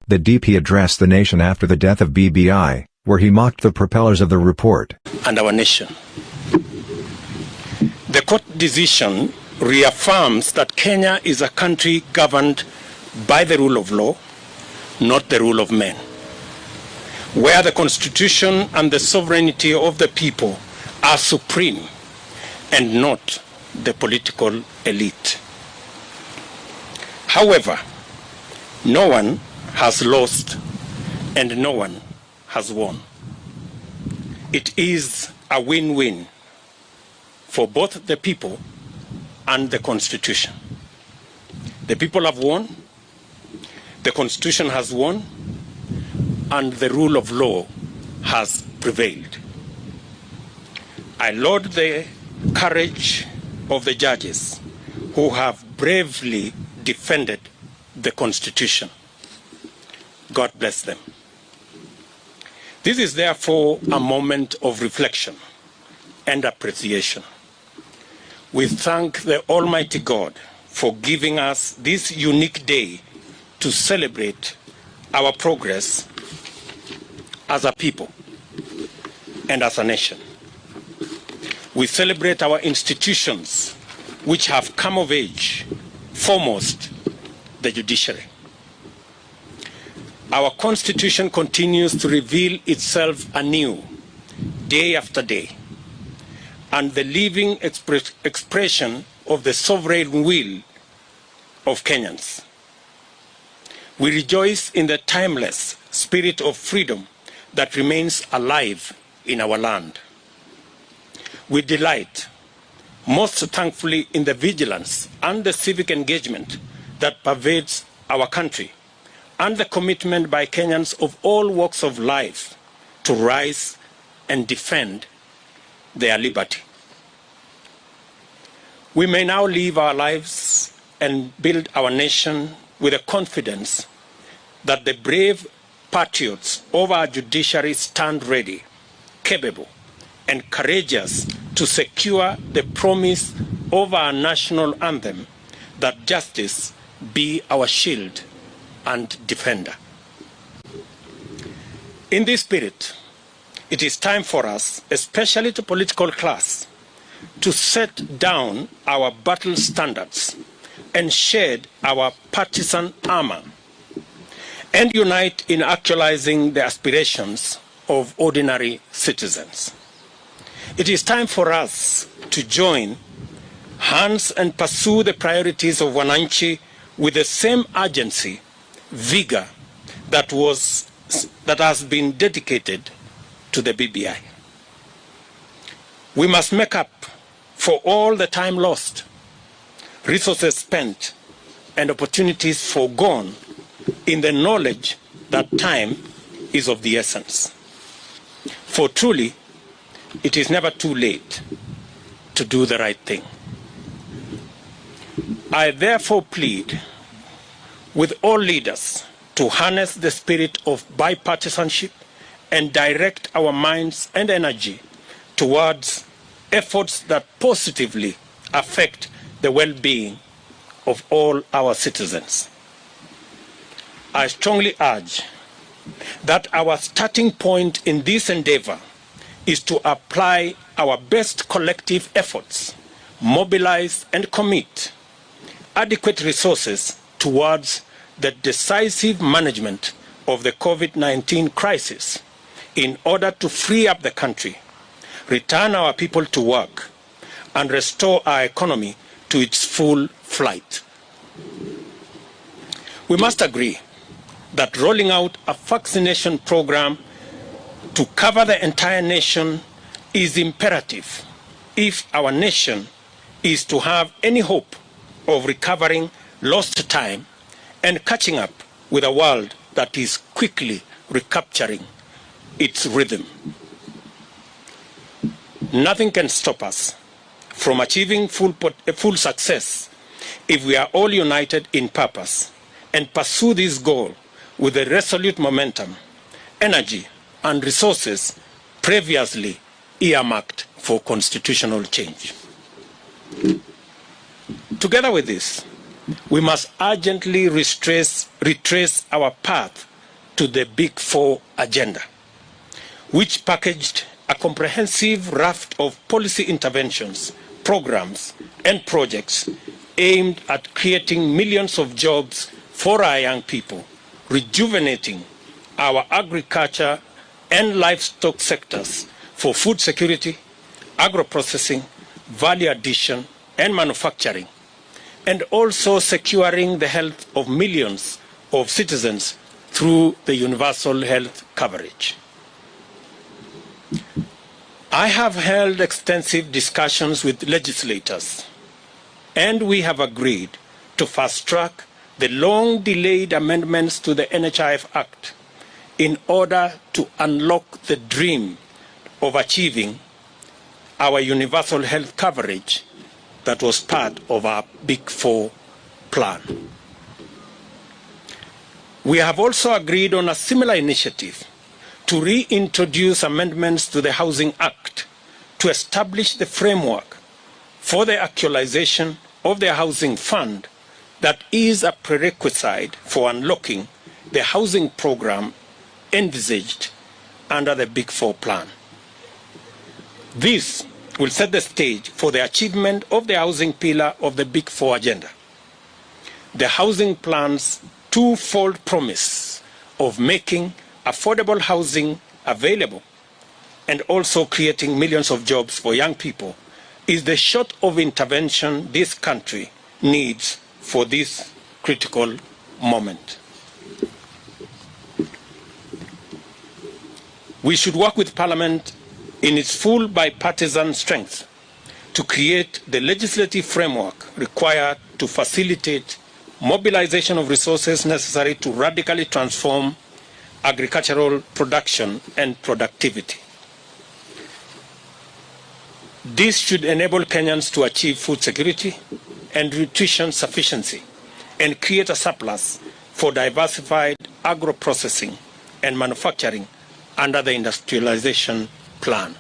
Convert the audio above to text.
The DP addressed the nation after the death of BBI, where he mocked the propellers of the report. And our nation. The court decision reaffirms that Kenya is a country governed by the rule of law, not the rule of men, where the constitution and the sovereignty of the people are supreme and not the political elite. However, no one has lost and no one has won. It is a win-win for both the people and the Constitution. The people have won, the Constitution has won, and the rule of law has prevailed. I laud the courage of the judges who have bravely defended the Constitution. God bless them. This is therefore a moment of reflection and appreciation. We thank the Almighty God for giving us this unique day to celebrate our progress as a people and as a nation. We celebrate our institutions which have come of age, foremost the judiciary. Our Constitution continues to reveal itself anew, day after day, and the living expression of the sovereign will of Kenyans. We rejoice in the timeless spirit of freedom that remains alive in our land. We delight, most thankfully, in the vigilance and the civic engagement that pervades our country, and the commitment by Kenyans of all walks of life to rise and defend their liberty. We may now live our lives and build our nation with the confidence that the brave patriots of our judiciary stand ready, capable, and courageous to secure the promise of our national anthem that justice be our shield and defender. In this spirit, it is time for us, especially the political class, to set down our battle standards and shed our partisan armor and unite in actualizing the aspirations of ordinary citizens. It is time for us to join hands and pursue the priorities of Wananchi with the same urgency, vigor that has been dedicated to the BBI. We must make up for all the time lost, resources spent, and opportunities forgone in the knowledge that time is of the essence. For truly, it is never too late to do the right thing. I therefore plead with all leaders to harness the spirit of bipartisanship and direct our minds and energy towards efforts that positively affect the well-being of all our citizens. I strongly urge that our starting point in this endeavor is to apply our best collective efforts, mobilize and commit adequate resources towards the decisive management of the COVID-19 crisis in order to free up the country, return our people to work, and restore our economy to its full flight. We must agree that rolling out a vaccination program to cover the entire nation is imperative if our nation is to have any hope of recovering lost time and catching up with a world that is quickly recapturing its rhythm. Nothing can stop us from achieving full success if we are all united in purpose and pursue this goal with the resolute momentum, energy, and resources previously earmarked for constitutional change. Together with this, we must urgently retrace our path to the Big Four agenda, which packaged a comprehensive raft of policy interventions, programs, and projects aimed at creating millions of jobs for our young people, rejuvenating our agriculture and livestock sectors for food security, agro-processing, value addition, and manufacturing, and also securing the health of millions of citizens through the universal health coverage. I have held extensive discussions with legislators, and we have agreed to fast-track the long-delayed amendments to the NHIF Act in order to unlock the dream of achieving our universal health coverage that was part of our Big Four plan. We have also agreed on a similar initiative to reintroduce amendments to the Housing Act to establish the framework for the actualization of the housing fund that is a prerequisite for unlocking the housing program envisaged under the Big Four plan. This will set the stage for the achievement of the housing pillar of the Big Four agenda. The housing plan's twofold promise of making affordable housing available and also creating millions of jobs for young people is the sort of intervention this country needs for this critical moment. We should work with Parliament in its full bipartisan strength to create the legislative framework required to facilitate mobilization of resources necessary to radically transform agricultural production and productivity. This should enable Kenyans to achieve food security and nutrition sufficiency and create a surplus for diversified agro-processing and manufacturing under the industrialization plan.